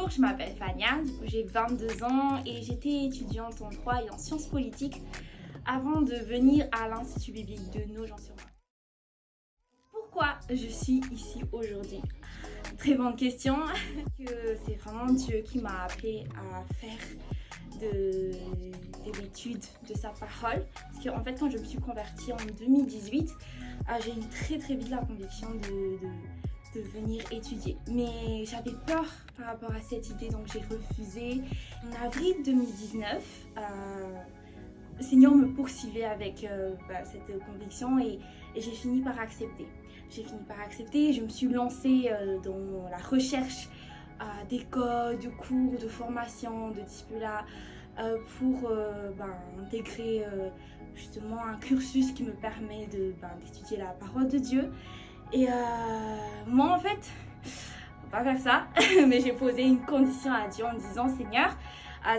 Bonjour, je m'appelle Fania, j'ai 22 ans et j'étais étudiante en droit et en sciences politiques avant de venir à l'Institut biblique de Nogent-sur-Marne. Pourquoi je suis ici aujourd'hui? Très bonne question. C'est vraiment Dieu qui m'a appelée à faire de l'étude de sa parole. Parce qu'en fait, quand je me suis convertie en 2018, j'ai eu très vite la conviction de venir étudier. Mais j'avais peur par rapport à cette idée, donc j'ai refusé. En avril 2019, le Seigneur me poursuivait avec cette conviction et j'ai fini par accepter. Je me suis lancée dans la recherche d'écoles, de cours, de formations de type là pour intégrer justement un cursus qui me permet d'étudier la parole de Dieu. Et moi en fait, faut pas faire ça, mais j'ai posé une condition à Dieu en disant Seigneur,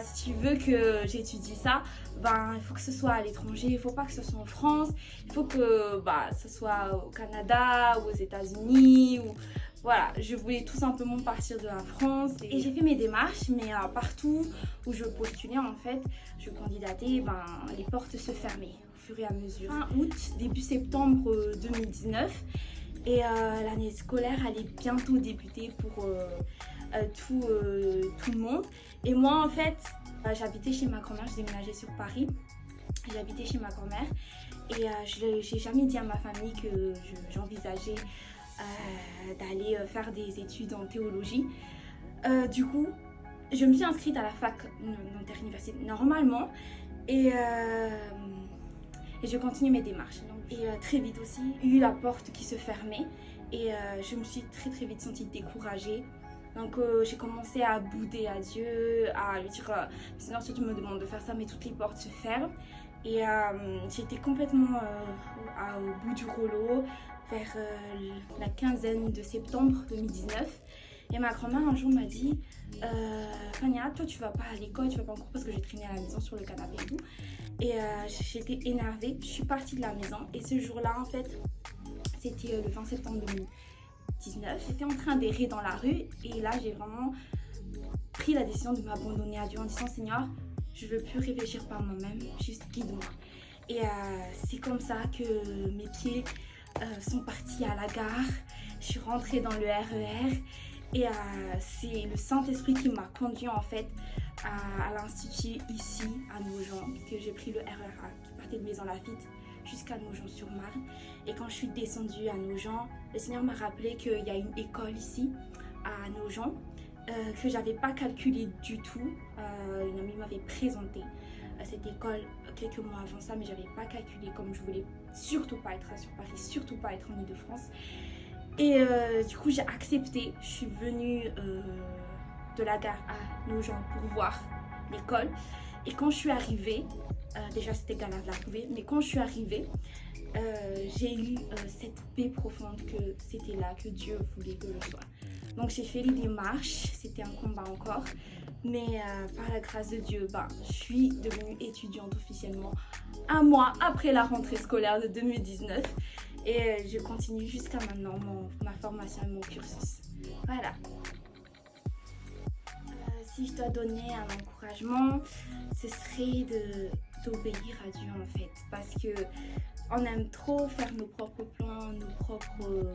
si tu veux que j'étudie ça, il faut que ce soit à l'étranger, il faut pas que ce soit en France, il faut que ce soit au Canada ou aux États-Unis ou voilà, je voulais tout simplement partir de la France et j'ai fait mes démarches, mais partout où je postulais en fait, je candidatais, les portes se fermaient au fur et à mesure. Fin août, début septembre 2019 et l'année scolaire allait bientôt débuter pour tout le monde. Et moi en fait, j'habitais chez ma grand-mère, je déménageais sur Paris. J'habitais chez ma grand-mère et j'ai jamais dit à ma famille que j'envisageais d'aller faire des études en théologie. Du coup, je me suis inscrite à la fac d'université normalement et je continue mes démarches. Et très vite aussi, il y a eu la porte qui se fermait et je me suis très vite sentie découragée. Donc j'ai commencé à bouder à Dieu, à lui dire Seigneur, si tu me demandes de faire ça, mais toutes les portes se ferment. Et j'étais complètement au bout du rouleau vers la quinzaine de septembre 2019. Et ma grand-mère un jour m'a dit Fania, toi tu vas pas à l'école, tu vas pas en cours parce que j'ai traîné à la maison sur le canapé et tout. Et j'étais énervée, je suis partie de la maison et ce jour-là en fait, c'était le 20 septembre 2019. J'étais en train d'errer dans la rue et là j'ai vraiment pris la décision de m'abandonner à Dieu en disant Seigneur, je veux plus réfléchir par moi-même, juste guide-moi. Et c'est comme ça que mes pieds sont partis à la gare, je suis rentrée dans le RER et c'est le Saint-Esprit qui m'a conduit en fait à l'Institut ici à Nogent, parce que j'ai pris le RER qui partait de Maisons-Laffitte jusqu'à Nogent-sur-Marne. Et quand je suis descendue à Nogent, le Seigneur m'a rappelé qu'il y a une école ici à Nogent que j'avais pas calculé du tout. Une amie m'avait présenté cette école quelques mois avant ça, mais j'avais pas calculé comme je voulais surtout pas être sur Paris, surtout pas être en Ile-de-France. Et du coup j'ai accepté, je suis venue de la gare à Nogent pour voir l'école. Et quand je suis arrivée, déjà c'était galère de la trouver, mais quand je suis arrivée, j'ai eu cette paix profonde que c'était là que Dieu voulait que je sois. Donc j'ai fait les démarches, c'était un combat encore, mais par la grâce de Dieu, je suis devenue étudiante officiellement un mois après la rentrée scolaire de 2019 et je continue jusqu'à maintenant ma formation et mon cursus. Voilà. Si je dois donner un encouragement, ce serait d'obéir à Dieu en fait, parce que on aime trop faire nos propres plans, nos propres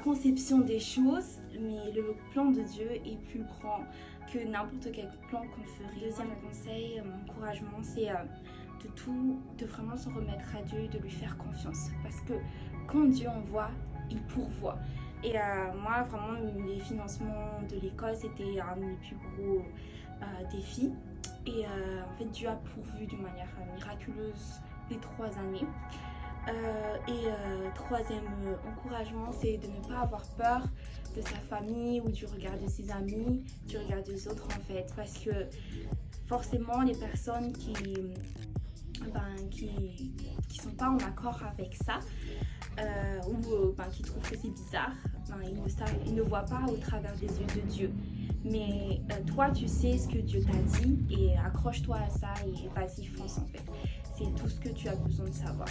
conception des choses, mais le plan de Dieu est plus grand que n'importe quel plan qu'on ferait. Deuxième conseil, mon encouragement, c'est de vraiment se remettre à Dieu et de lui faire confiance, parce que quand Dieu envoie, il pourvoit. Et moi, vraiment, les financements de l'école, c'était un de mes plus gros défis. Et en fait, Dieu a pourvu d'une manière miraculeuse les 3 années. Troisième encouragement, c'est de ne pas avoir peur de sa famille ou du regard de ses amis, du regard des autres en fait, parce que forcément les personnes qui sont pas en accord avec ça ou qui trouvent que c'est bizarre, ils ne voient pas au travers des yeux de Dieu. Mais toi tu sais ce que Dieu t'a dit et accroche-toi à ça et vas-y, fonce en fait. C'est tout ce que tu as besoin de savoir.